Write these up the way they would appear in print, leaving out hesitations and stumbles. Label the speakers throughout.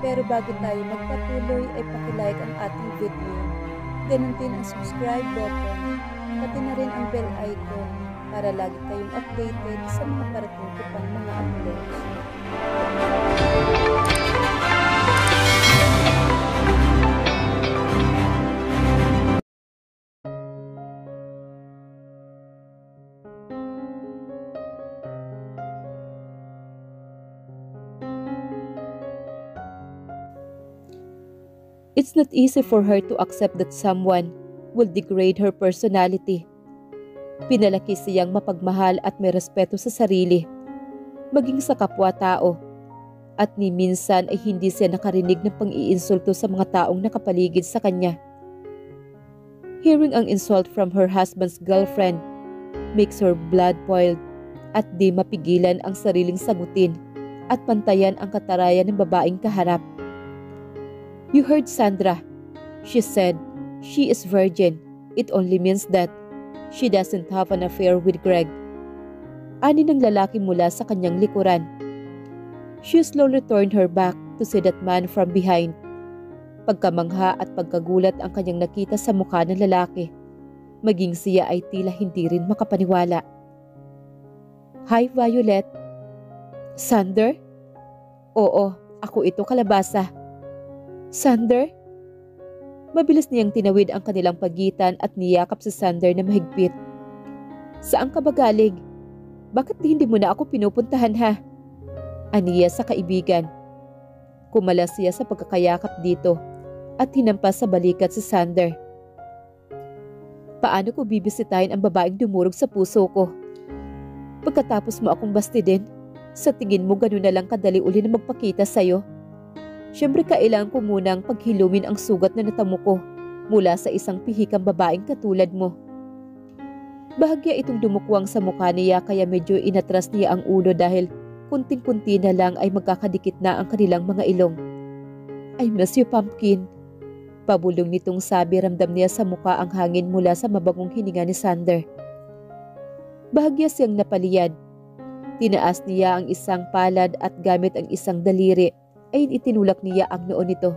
Speaker 1: Pero bago tayo magpatuloy ay pakilike ang ating video. Ganun din ang subscribe button, pati na rin ang bell icon para lagi kayong updated sa mga parating ko pang mga uploads. It's not easy for her to accept that someone will degrade her personality. Pinalaki siyang mapagmahal at may respeto sa sarili, maging sa kapwa-tao, at ni minsan ay hindi siya nakarinig ng pang-iinsulto sa mga taong nakapaligid sa kanya. Hearing ang insult from her husband's girlfriend makes her blood boiled at di mapigilan ang sariling sagutin at pantayan ang katarayan ng babaeng kaharap. "You heard Sandra. She said she is virgin. It only means that she doesn't have an affair with Greg." Ani ng lalaki mula sa kanyang likuran. She slowly turned her back to see that man from behind. Pagkamangha at pagkagulat ang kanyang nakita sa mukha ng lalaki. Maging siya ay tila hindi rin makapaniwala. "Hi, Violet." "Sander?" "Oo, ako ito, Kalabasa." "Sander?" Mabilis niyang tinawid ang kanilang pagitan at niyakap si Sander na mahigpit. "Saan ka ba galing? Bakit hindi mo na ako pinupuntahan ha?" Aniya sa kaibigan. Kumalas siya sa pagkakayakap dito at hinampas sa balikat si Sander. "Paano ko bibisitahin ang babaeng dumurog sa puso ko? Pagkatapos mo akong bastidin, sa tingin mo ganun na lang kadali uli na magpakita sa'yo? Siyempre kailangan ko munang paghilumin ang sugat na natamo ko mula sa isang pihikang babaeng katulad mo." Bahagya itong dumukwang sa mukha niya kaya medyo inatras niya ang ulo dahil kunting-kunti na lang ay magkakadikit na ang kanilang mga ilong. "I miss you, Pumpkin." Pabulong nitong sabi, ramdam niya sa mukha ang hangin mula sa mabangong hininga ni Sander. Bahagya siyang napaliyad. Tinaas niya ang isang palad at gamit ang isang daliri ay itinulak niya ang noo nito.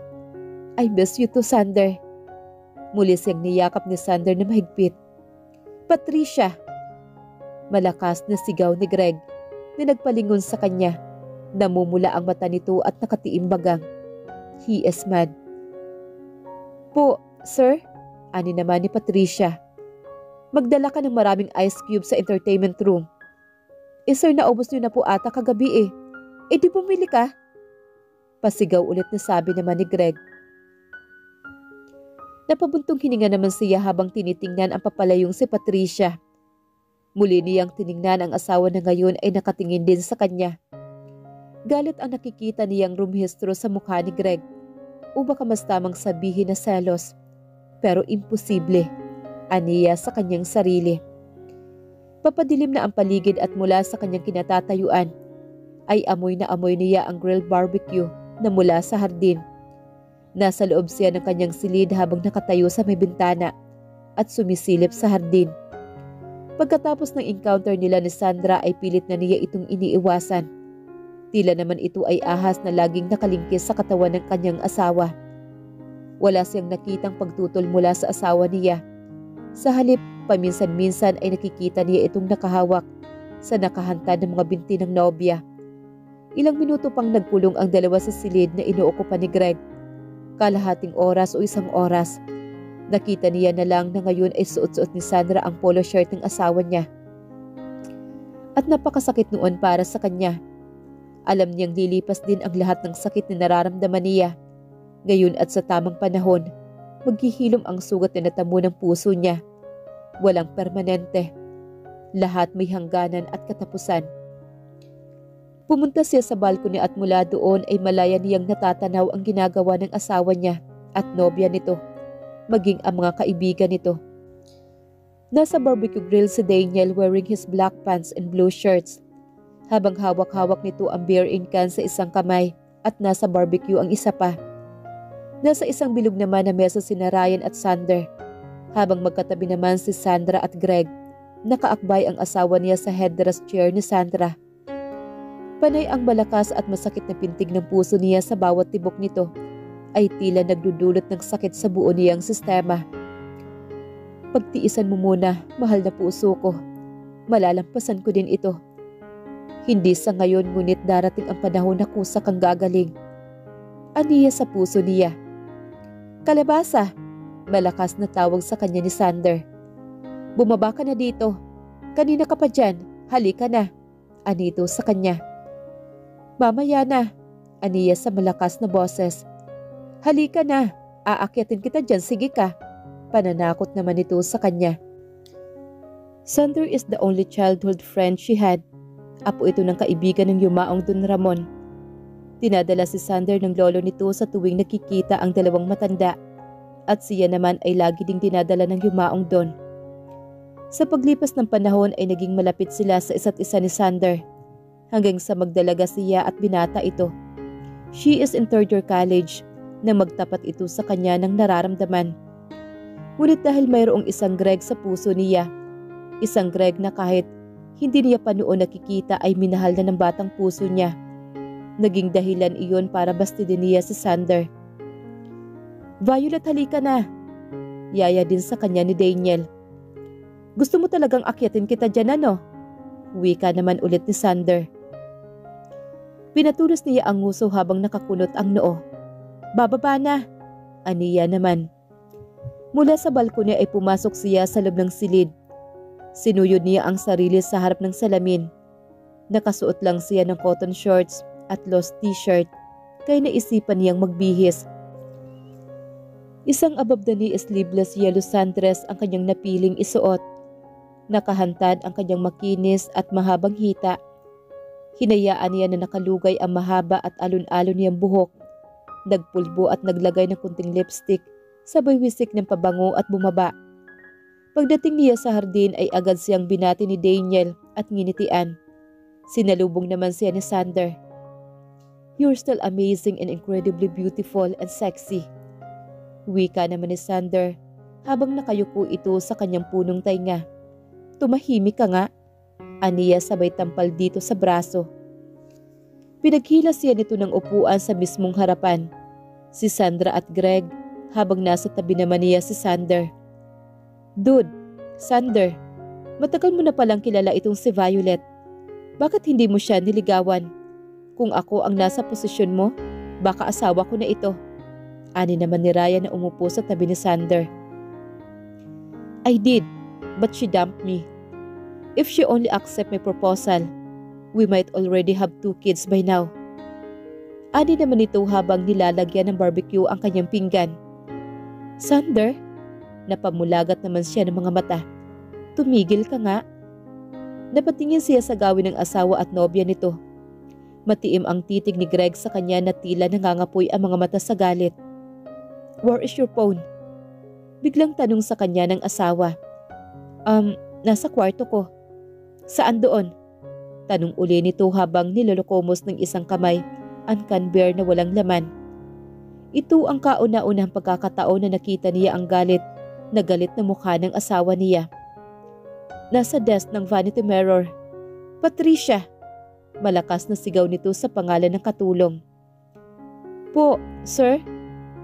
Speaker 1: "I miss you too, Sander." Muli siyang niyakap ni Sander na mahigpit. "Patricia!" Malakas na sigaw ni Greg na nagpalingon sa kanya. Namumula ang mata nito at nakatiimbagang. He is mad. "Po, sir?" Ani naman ni Patricia. "Magdala ka ng maraming ice cube sa entertainment room." Sir, naubos niyo na po ata kagabi eh." Di bumili ka?" Pasigaw ulit na sabi naman ni Greg. Napabuntong hininga naman siya habang tinitingnan ang papalayong si Patricia. Muli niyang tiningnan ang asawa na ngayon ay nakatingin din sa kanya. Galit ang nakikita niyang rumihistro sa mukha ni Greg. O baka mas tamang sabihin na selos. Pero imposible, aniya sa kanyang sarili. Papadilim na ang paligid at mula sa kanyang kinatatayuan ay amoy na amoy niya ang grilled barbecue na mula sa hardin. Nasa loob siya ng kanyang silid habang nakatayo sa may bintana at sumisilip sa hardin. Pagkatapos ng encounter nila ni Sandra ay pilit na niya itong iniiwasan. Tila naman ito ay ahas na laging nakalingkis sa katawan ng kanyang asawa. Wala siyang nakitang pagtutol mula sa asawa niya. Sa halip, paminsan-minsan ay nakikita niya itong nakahawak sa nakahantad ng mga binti ng nobya. Ilang minuto pang nagkulong ang dalawa sa silid na inuukupan ni Greg. Kalahating oras o isang oras, nakita niya na lang na ngayon ay suot-suot ni Sandra ang polo shirt ng asawa niya. At napakasakit noon para sa kanya. Alam niyang lilipas din ang lahat ng sakit na nararamdaman niya. Ngayon at sa tamang panahon, maghihilom ang sugat na natamo ng puso niya. Walang permanente. Lahat may hangganan at katapusan. Pumunta siya sa balcony at mula doon ay malaya niyang natatanaw ang ginagawa ng asawa niya at nobya nito, maging ang mga kaibigan nito. Nasa barbecue grill si Daniel wearing his black pants and blue shirts. Habang hawak-hawak nito ang beer in can sa isang kamay at nasa barbecue ang isa pa. Nasa isang bilog naman na mesa si Ryan at Sander. Habang magkatabi naman si Sandra at Greg, nakaakbay ang asawa niya sa headrest chair ni Sandra. Panay ang malakas at masakit na pintig ng puso niya sa bawat tibok nito ay tila nagdudulot ng sakit sa buo niyang sistema. Pagtiisan mo muna, mahal na puso ko. Malalampasan ko din ito. Hindi sa ngayon ngunit darating ang panahon na kusa kang gagaling. Aniya sa puso niya. Kalabasa, malakas na tawag sa kanya ni Sander. Bumaba ka na dito. Kanina ka pa dyan, halika na. Anito sa kanya. Mamaya na, aniya sa malakas na boses. Halika na, aakyatin kita dyan, sige ka. Pananakot naman ito sa kanya. Sander is the only childhood friend she had. Apo ito ng kaibigan ng yumaong Don Ramon. Dinadala si Sander ng lolo nito sa tuwing nakikita ang dalawang matanda at siya naman ay lagi ding dinadala ng yumaong Don. Sa paglipas ng panahon ay naging malapit sila sa isa't isa ni Sander hanggang sa magdalaga siya at binata ito. She is in third year college na magtapat ito sa kanya ng nararamdaman. Ngunit dahil mayroong isang Greg sa puso niya, isang Greg na kahit hindi niya pa noon nakikita ay minahal na ng batang puso niya, naging dahilan iyon para bastidin niya si Sander. Violet, halika na. Yaya din sa kanya ni Daniel. Gusto mo talagang akyatin kita dyan ano? Wika naman ulit ni Sander. Pinatulos niya ang nguso habang nakakunot ang noo. Bababa na. Aniya naman. Mula sa balkone ay pumasok siya sa loob ng silid. Sinuyod niya ang sarili sa harap ng salamin. Nakasuot lang siya ng cotton shorts at loose t-shirt kaya naisipan niyang magbihis. Isang above the knee sleeveless yellow sundress ang kanyang napiling isuot. Nakahantad ang kanyang makinis at mahabang hita. Hinayaan niya na nakalugay ang mahaba at alon-alon niyang buhok. Nagpulbo at naglagay ng kunting lipstick, sabay wisik ng pabango at bumaba. Pagdating niya sa hardin ay agad siyang binati ni Daniel at nginitian. Sinalubong naman siya ni Sander. You're still amazing and incredibly beautiful and sexy. Wika naman ni Sander habang nakayuko ito sa kanyang punong tainga. Tumahimik ka nga, aniya sabay tampal dito sa braso. Pinaghila siya nito ng upuan sa mismong harapan. Si Sandra at Greg habang nasa tabi naman niya si Sander. Dude, Sander, matagal mo na palang kilala itong si Violet. Bakit hindi mo siya niligawan? Kung ako ang nasa posisyon mo, baka asawa ko na ito. Ani naman ni Ryan na umupo sa tabi ni Sander. I did, but she dumped me. If she only accept my proposal, we might already have 2 kids by now. Ani naman ito habang nilalagyan ng barbecue ang kanyang pinggan. Sander, napamulagat naman siya ng mga mata. Tumigil ka nga. Napatingin siya sa gawin ng asawa at nobya nito. Matiim ang titig ni Greg sa kanya na tila nangangapoy ang mga mata sa galit. Where is your phone? Biglang tanong sa kanya ng asawa. Nasa kwarto ko. Saan doon? Tanong uli nito habang nilolokomos ng isang kamay ang canber na walang laman. Ito ang kauna-unahang pagkakataon na nakita niya ang galit na mukha ng asawa niya. Nasa desk ng vanity mirror. Patricia! Malakas na sigaw nito sa pangalan ng katulong. Po, sir?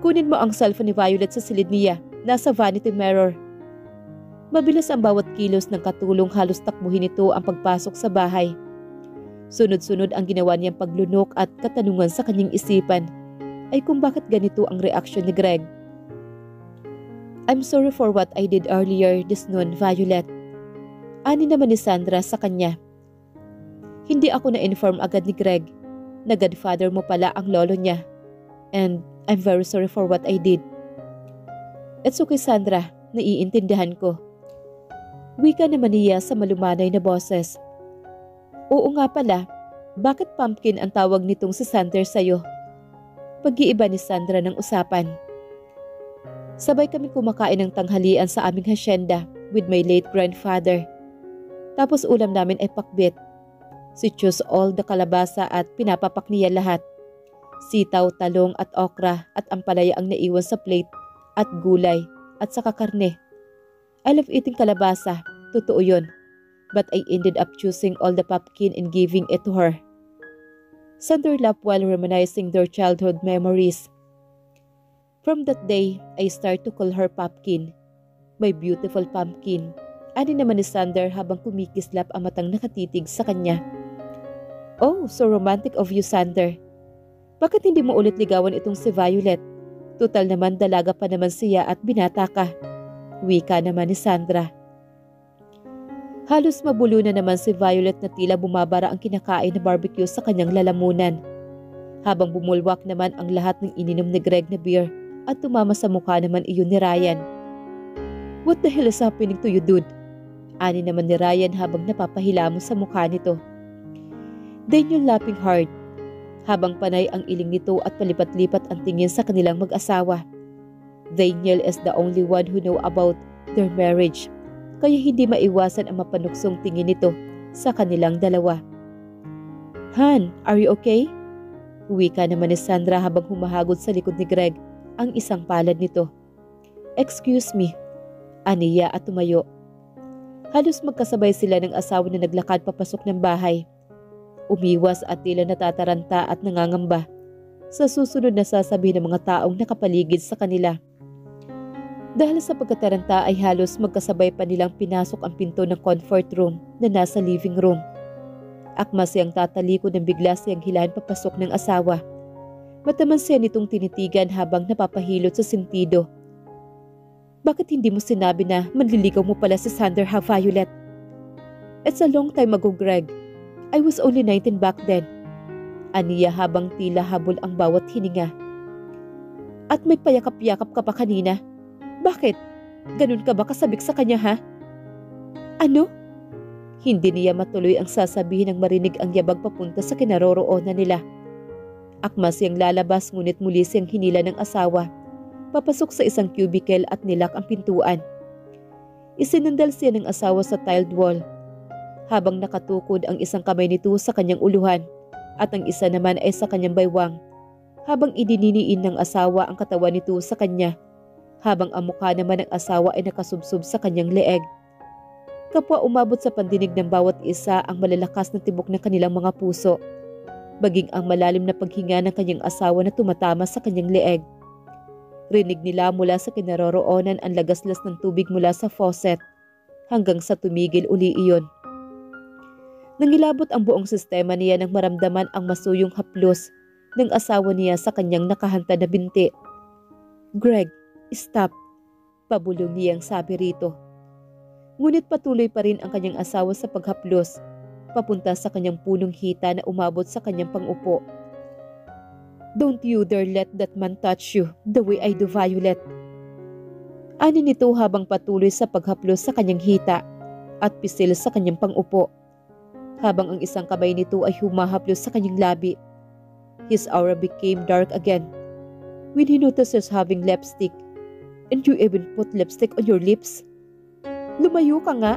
Speaker 1: Kunin mo ang cellphone ni Violet sa silid niya. Nasa vanity mirror. Mabilis ang bawat kilos ng katulong, halos takbuhin ito ang pagpasok sa bahay. Sunod-sunod ang ginawa niyang paglunok at katanungan sa kanyang isipan ay kung bakit ganito ang reaksyon ni Greg. I'm sorry for what I did earlier this noon, Violet. Ani naman ni Sandra sa kanya. Hindi ako na-inform agad ni Greg na godfather mo pala ang lolo niya. And I'm very sorry for what I did. It's okay, Sandra. Naiintindihan ko. Wika naman niya sa malumanay na boses. Oo nga pala, bakit pumpkin ang tawag nitong si Sander sa'yo? Pag-iiba ni Sandra ng usapan. Sabay kami kumakain ng tanghalian sa aming hasyenda with my late grandfather. Tapos ulam namin ay pakbit. Si Chus all the kalabasa at pinapapak niya lahat. Sitaw, talong at okra at ampalaya ang naiwan sa plate at gulay at saka karne. I love eating kalabasa, totoo yun. But I ended up choosing all the pumpkin and giving it to her. Sander laughed while reminiscing their childhood memories. From that day, I start to call her Pumpkin. My beautiful pumpkin. Ani naman ni Sander habang kumikislap ang matang nakatitig sa kanya. Oh, so romantic of you, Sander. Bakit hindi mo ulit ligawan itong si Violet? Tutal naman dalaga pa naman siya at binata ka. Wika naman ni Sandra. Halos mabulo na naman si Violet na tila bumabara ang kinakain na barbecue sa kanyang lalamunan. Habang bumulwak naman ang lahat ng ininom ni Greg na beer at tumama sa mukha naman iyon ni Ryan. What the hell is happening to you, dude? Ani naman ni Ryan habang napapahilamo sa mukha nito. Daniel laughing hard. Habang panay ang iling nito at palipat-lipat ang tingin sa kanilang mag-asawa. Daniel is the only one who know about their marriage, kaya hindi maiwasan ang mapanuksong tingin nito sa kanilang dalawa. Han, are you okay? Wika naman ni Sandra habang humahagod sa likod ni Greg ang isang palad nito. Excuse me, aniya at tumayo. Halos magkasabay sila ng asawa na naglakad papasok ng bahay. Umiwas at tila natataranta at nangangamba sa susunod na sasabihin ng mga taong nakapaligid sa kanila. Dahil sa pagkataranta ay halos magkasabay pa nilang pinasok ang pinto ng comfort room na nasa living room. Akma siyang tatalikod nang bigla siyang hilahin papasok ng asawa. Mataman siya nitong tinitigan habang napapahilot sa sentido. Bakit hindi mo sinabi na manliligaw mo pala si Sander ha, Violet? It's a long time ago, Greg. I was only 19 back then. Aniya habang tila habol ang bawat hininga. At may payakap-yakap ka pa kanina. Bakit? Ganun ka ba kasabik sa kanya ha? Ano? Hindi niya matuloy ang sasabihin nang marinig ang yabag papunta sa kinaroroonan nila. Akma siyang lalabas ngunit muli siyang hinila ng asawa. Papasok sa isang cubicle at nilak ang pintuan. Isinandal siya ng asawa sa tiled wall. Habang nakatukod ang isang kamay nito sa kanyang uluhan at ang isa naman ay sa kanyang baywang, habang idininiin ng asawa ang katawan nito sa kanya, habang ang mukha naman ng asawa ay nakasubsob sa kanyang leeg. Kapwa umabot sa pandinig ng bawat isa ang malalakas na tibok ng kanilang mga puso, baging ang malalim na paghinga ng kanyang asawa na tumatama sa kanyang leeg. Rinig nila mula sa kinaroroonan ang lagaslas ng tubig mula sa faucet, hanggang sa tumigil uli iyon. Nangilabot ang buong sistema niya nang maramdaman ang masuyong haplos ng asawa niya sa kanyang nakahanta na binti. Greg, stop, pabulong niyang sabi rito. Ngunit patuloy pa rin ang kanyang asawa sa paghaplos, papunta sa kanyang punong hita na umabot sa kanyang pangupo. Don't you dare let that man touch you the way I do, Violet. Ani nito habang patuloy sa paghaplos sa kanyang hita at pisil sa kanyang pangupo. Habang ang isang kamay nito ay humahaplos sa kanyang labi. His aura became dark again. When he notices having lipstick, and you even put lipstick on your lips. Lumayo ka nga.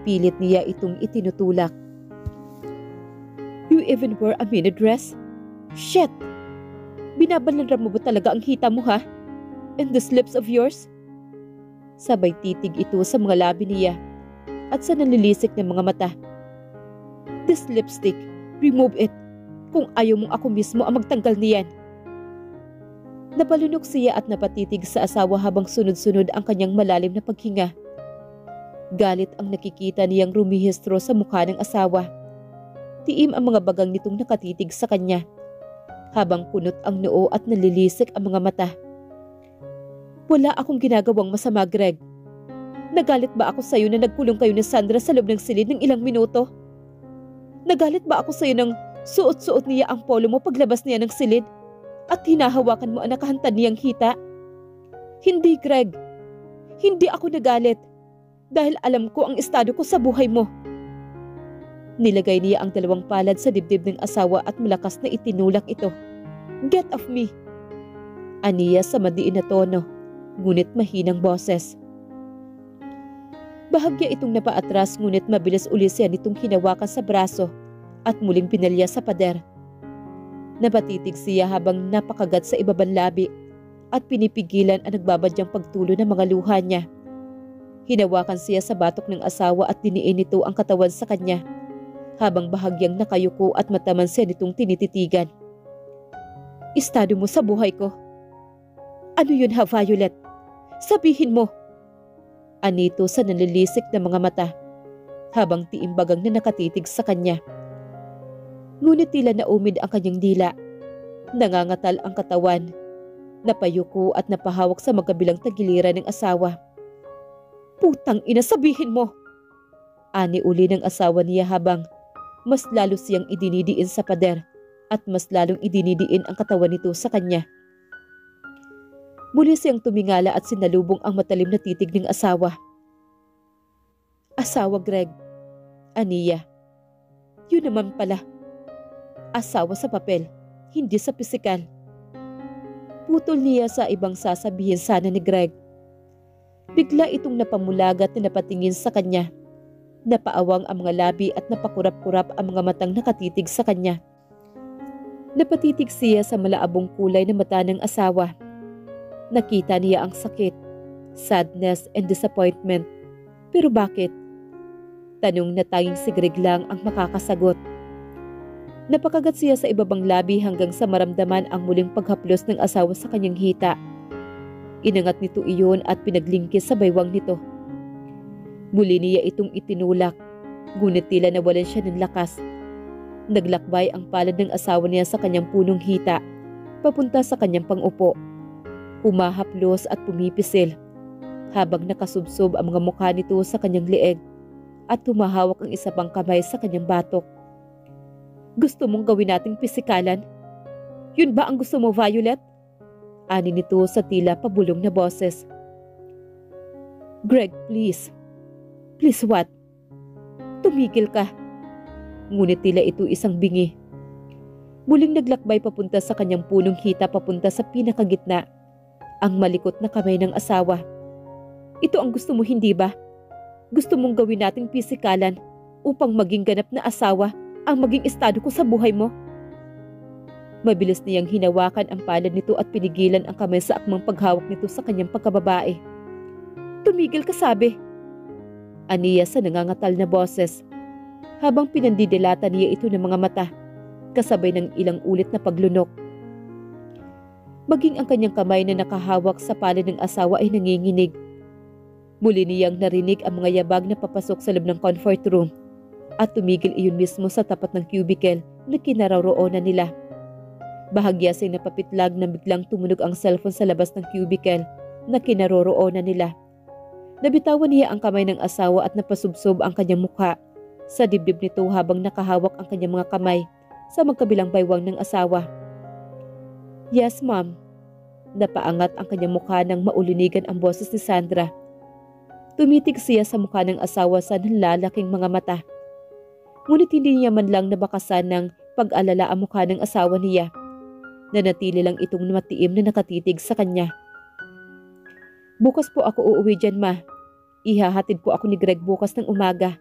Speaker 1: Pilit niya itong itinutulak. You even wear a mini dress? Shit! Binabalandra mo ba talaga ang hita mo ha? And these lips of yours? Sabay titig ito sa mga labi niya at sa nalilisik ng mga mata. This lipstick, remove it. Kung ayaw mong ako mismo ang magtanggal niyan. Napalunok siya at napatitig sa asawa habang sunod-sunod ang kanyang malalim na paghinga. Galit ang nakikita niyang rumihistro sa mukha ng asawa. Tiim ang mga bagang nitong nakatitig sa kanya. Habang kunot ang noo at nalilisik ang mga mata. Wala akong ginagawang masama, Greg. Nagalit ba ako sa iyo na nagkulong kayo ni Sandra sa loob ng silid ng ilang minuto? Nagalit ba ako sa iyo nang suot-suot niya ang polo mo paglabas niya ng silid at hinahawakan mo ang nakahantad niyang hita? Hindi, Greg. Hindi ako nagalit dahil alam ko ang estado ko sa buhay mo. Nilagay niya ang dalawang palad sa dibdib ng asawa at malakas na itinulak ito. Get off me! Aniya sa madiin na tono, ngunit mahinang boses. Bahagya itong napaatras ngunit mabilis uli siya nitong hinawakan sa braso at muling pinalya sa pader. Napatitig siya habang napakagat sa ibabang labi at pinipigilan ang nagbabadyang pagtulo ng mga luha niya. Hinawakan siya sa batok ng asawa at diniin nito ang katawan sa kanya habang bahagyang nakayuko at mataman siya nitong tinititigan. Estado mo sa buhay ko. Ano yun ha, Violet? Sabihin mo. Anito sa nalilisik na mga mata, habang tiimbagang na nakatitig sa kanya. Ngunit tila naumid ang kanyang dila. Nangangatal ang katawan. Napayuko at napahawak sa magkabilang tagiliran ng asawa. Putang ina, sabihin mo! Ani uli ng asawa niya habang mas lalo siyang idinidiin sa pader at mas lalong idinidiin ang katawan nito sa kanya. Muli siyang tumingala at sinalubong ang matalim na titig ng asawa. Asawa, Greg. Aniya. Yun naman pala. Asawa sa papel, hindi sa pisikal. Putol niya sa ibang sasabihin sana ni Greg. Bigla itong napamulagat na napatingin sa kanya. Napaawang ang mga labi at napakurap-kurap ang mga matang nakatitig sa kanya. Napatitig siya sa malaabong kulay na mata ng asawa. Nakita niya ang sakit, sadness and disappointment. Pero bakit? Tanong na tanging si Greg lang ang makakasagot. Napakagat siya sa ibabang labi hanggang sa maramdaman ang muling paghaplos ng asawa sa kanyang hita. Inangat nito iyon at pinaglingkis sa baywang nito. Muli niya itong itinulak, ngunit tila nawalan siya ng lakas. Naglakbay ang palad ng asawa niya sa kanyang punong hita, papunta sa kanyang pangupo. Humahaplos at pumipisil, habang nakasubsob ang mga mukha nito sa kanyang leeg at humahawak ang isa pang kamay sa kanyang batok. Gusto mong gawin nating pisikalan? Yun ba ang gusto mo, Violet? Ani nito sa tila pabulong na boses. Greg, please. Please what? Tumigil ka. Ngunit tila ito isang bingi. Muling naglakbay papunta sa kanyang punong hita papunta sa pinakagitna. Ang malikot na kamay ng asawa. Ito ang gusto mo, hindi ba? Gusto mong gawin nating pisikalan upang maging ganap na asawa ang maging estado ko sa buhay mo? Mabilis niyang hinawakan ang palad nito at pinigilan ang kamay sa akmang paghawak nito sa kanyang pagkababae. Tumigil ka, sabi. Aniya sa nangangatal na boses, habang pinandidilata niya ito ng mga mata, kasabay ng ilang ulit na paglunok. Maging ang kanyang kamay na nakahawak sa palad ng asawa ay nanginginig. Muli niyang narinig ang mga yabag na papasok sa loob ng comfort room at tumigil iyon mismo sa tapat ng cubicle na kinaroroonan nila. Bahagya siyang napapitlag na biglang tumunog ang cellphone sa labas ng cubicle na kinaroroonan nila. Nabitawan niya ang kamay ng asawa at napasubsob ang kanyang mukha sa dibdib nito habang nakahawak ang kanyang mga kamay sa magkabilang baywang ng asawa. Yes, ma'am. Napaangat ang kanyang mukha nang maulunigan ang boses ni Sandra. Tumitig siya sa mukha ng asawa sa nanlalaking mga mata. Ngunit hindi niya man lang nabakasan ng pag-alala ang mukha ng asawa niya. Nanatili lang itong matiim na nakatitig sa kanya. Bukas po ako uuwi dyan, ma. Ihahatid po ako ni Greg bukas ng umaga.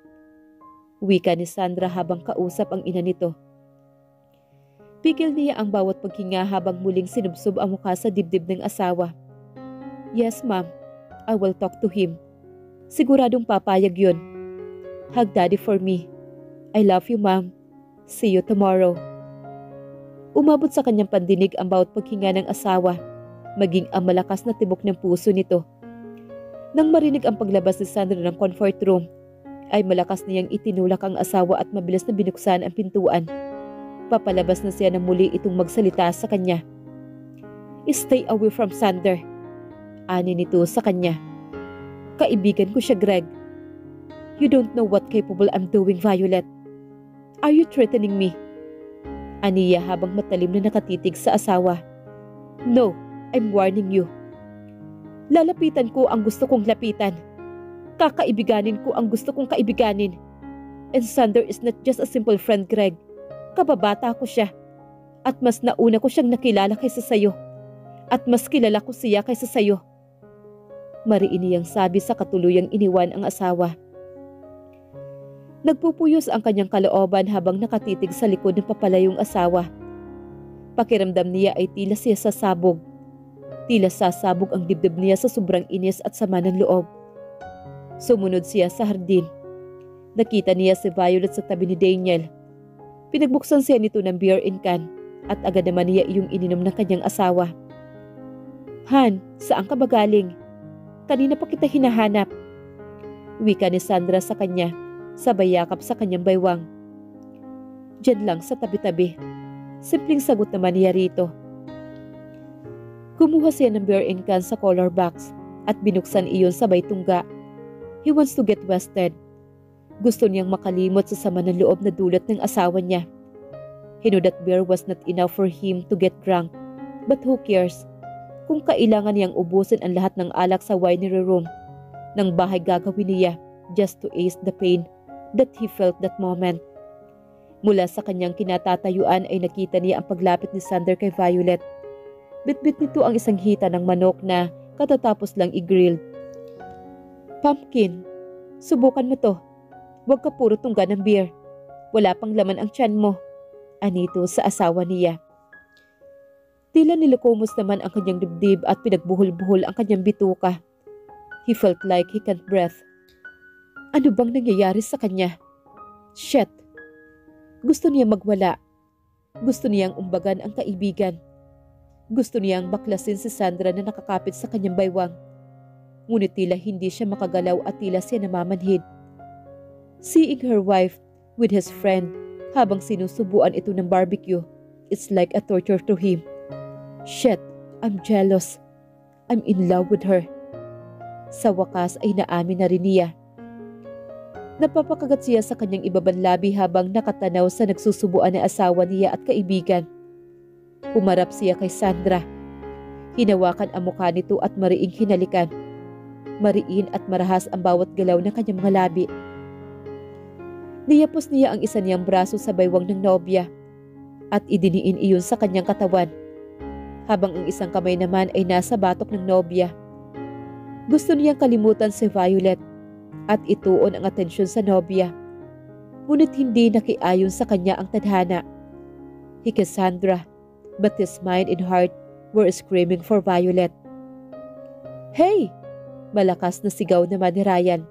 Speaker 1: Wika ni Sandra habang kausap ang ina nito. Pigil niya ang bawat paghinga habang muling sinubsob ang mukha sa dibdib ng asawa. Yes, ma'am. I will talk to him. Siguradong papayag yun. Hug daddy for me. I love you, ma'am. See you tomorrow. Umabot sa kanyang pandinig ang bawat paghinga ng asawa, maging ang malakas na tibok ng puso nito. Nang marinig ang paglabas ni Sandra ng comfort room, ay malakas niyang itinulak ang asawa at mabilis na binuksan ang pintuan. Papalabas na siya na muli itong magsalita sa kanya. Stay away from Sander. Ani nito sa kanya. Kaibigan ko siya, Greg. You don't know what capable I'm doing, Violet. Are you threatening me? Aniya habang matalim na nakatitig sa asawa. No, I'm warning you. Lalapitan ko ang gusto kong lapitan. Kakaibiganin ko ang gusto kong kaibiganin. And Sander is not just a simple friend, Greg. Kababata ko siya. At mas nauna ko siyang nakilala kaysa sayo. At mas kilala ko siya kaysa sayo. Mariin niyang sabi sa katuluyang iniwan ang asawa. Nagpupuyos ang kanyang kalooban habang nakatitig sa likod ng papalayong asawa. Pakiramdam niya ay tila siya sasabog. Tila sasabog ang dibdib niya sa sobrang inis at sama ng loob. Sumunod siya sa hardin. Nakita niya si Violet sa tabi ni Daniel. Pinagbuksan siya nito ng beer in can at agad naman niya iyong ininom ng kanyang asawa. Han, saan ka ba galing? Kanina pa kita hinahanap. Wika ni Sandra sa kanya, sabay yakap sa kanyang baywang. Diyan lang sa tabi-tabi. Simpleng sagot naman niya rito. Kumuha siya ng beer in can sa collar box at binuksan iyon sabay tungga. He wants to get wasted. Gusto niyang makalimot sa sama ng loob na dulot ng asawa niya. He knew that beer was not enough for him to get drunk. But who cares? Kung kailangan niyang ubusin ang lahat ng alak sa winery room, ng bahay gagawin niya just to ease the pain that he felt that moment. Mula sa kanyang kinatatayuan ay nakita niya ang paglapit ni Sander kay Violet. Bitbit nito ang isang hita ng manok na katatapos lang i-grill. Pumpkin, subukan mo to. Huwag ka puro tungga ng beer. Wala pang laman ang tiyan mo. Anito sa asawa niya. Tila nilukomos naman ang kanyang dibdib at pinagbuhol-buhol ang kanyang bituka. He felt like he can't breathe. Ano bang nangyayari sa kanya? Shit! Gusto niya magwala. Gusto niyang umbagan ang kaibigan. Gusto niyang baklasin si Sandra na nakakapit sa kanyang baywang. Ngunit tila hindi siya makagalaw at tila siya namamanhid. Seeing her wife with his friend habang sinusubuan ito ng barbecue, it's like a torture to him. Shit, I'm jealous. I'm in love with her. Sa wakas ay naamin na rin niya. Napapakagat siya sa kanyang ibabang labi habang nakatanaw sa nagsusubuan na asawa niya at kaibigan. Humarap siya kay Sandra. Hinawakan ang mukha nito at mariing hinalikan. Mariin at marahas ang bawat galaw ng kanyang mga labi. Niyapos niya ang isa niyang braso sa baywang ng nobya at idiniin iyon sa kanyang katawan, habang ang isang kamay naman ay nasa batok ng nobya. Gusto niyang kalimutan si Violet at ituon ang atensyon sa nobya, ngunit hindi nakiayon sa kanya ang tadhana. He kissed Sandra, but his mind and heart were screaming for Violet. Hey! Malakas na sigaw naman ni Ryan.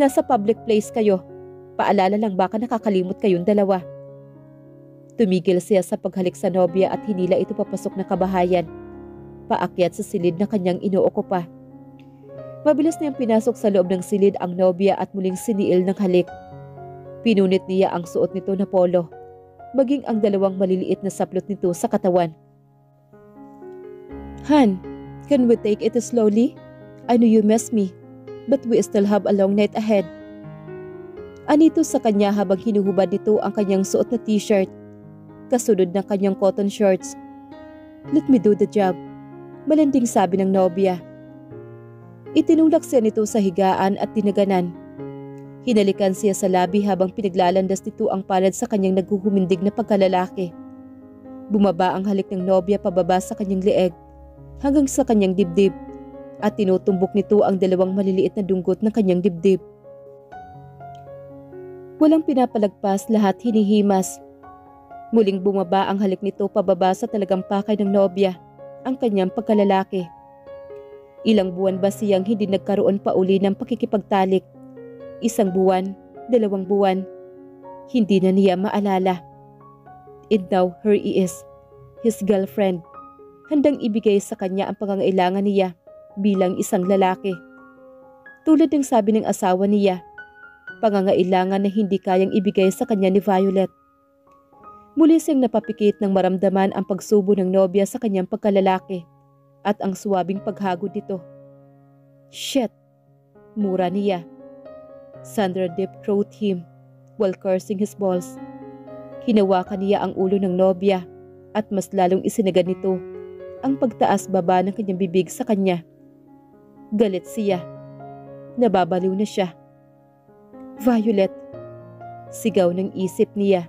Speaker 1: Nasa public place kayo. Paalala lang baka nakakalimot kayong dalawa. Tumigil siya sa paghalik sa nobya at hinila ito papasok na kabahayan, paakyat sa silid na kanyang inuokupa. Mabilis niyang pinasok sa loob ng silid ang nobya at muling siniil ng halik. Pinunit niya ang suot nito na polo, maging ang dalawang maliliit na saplot nito sa katawan. Han, can we take it slowly? I know you miss me, but we still have a long night ahead. Anito sa kanya habang hinuhubad nito ang kanyang suot na t-shirt, kasunod ng kanyang cotton shorts. Let me do the job, malanding sabi ng nobya. Itinulak siya nito sa higaan at tinaganan. Hinalikan siya sa labi habang pinaglalandas nito ang palad sa kanyang naghuhumindig na pagkalalaki. Bumaba ang halik ng nobya pababa sa kanyang leeg, hanggang sa kanyang dibdib, at tinutumbok nito ang dalawang maliliit na dunggot ng kanyang dibdib. Walang pinapalagpas, lahat hinihimas. Muling bumaba ang halik nito pababa sa talagang pakay ng nobya, ang kanyang pagkalalaki. Ilang buwan ba siyang hindi nagkaroon pa uli ng pakikipagtalik? 1 buwan, 2 buwan. Hindi na niya maalala. And now here he is, his girlfriend, handang ibigay sa kanya ang pangangailangan niya bilang isang lalaki. Tulad ng sabi ng asawa niya, pangangailangan na hindi kayang ibigay sa kanya ni Violet. Muli siyang napapikit nang maramdaman ang pagsubo ng nobya sa kanyang pagkalalaki at ang suwabing paghagod nito. Shit! Mura niya. Sandra deep-throat him while cursing his balls. Hinawakan niya ang ulo ng nobya at mas lalong isinagad nito ang pagtaas-baba ng kanyang bibig sa kanya. Galit siya. Nababaliw na siya. Violet! Sigaw ng isip niya.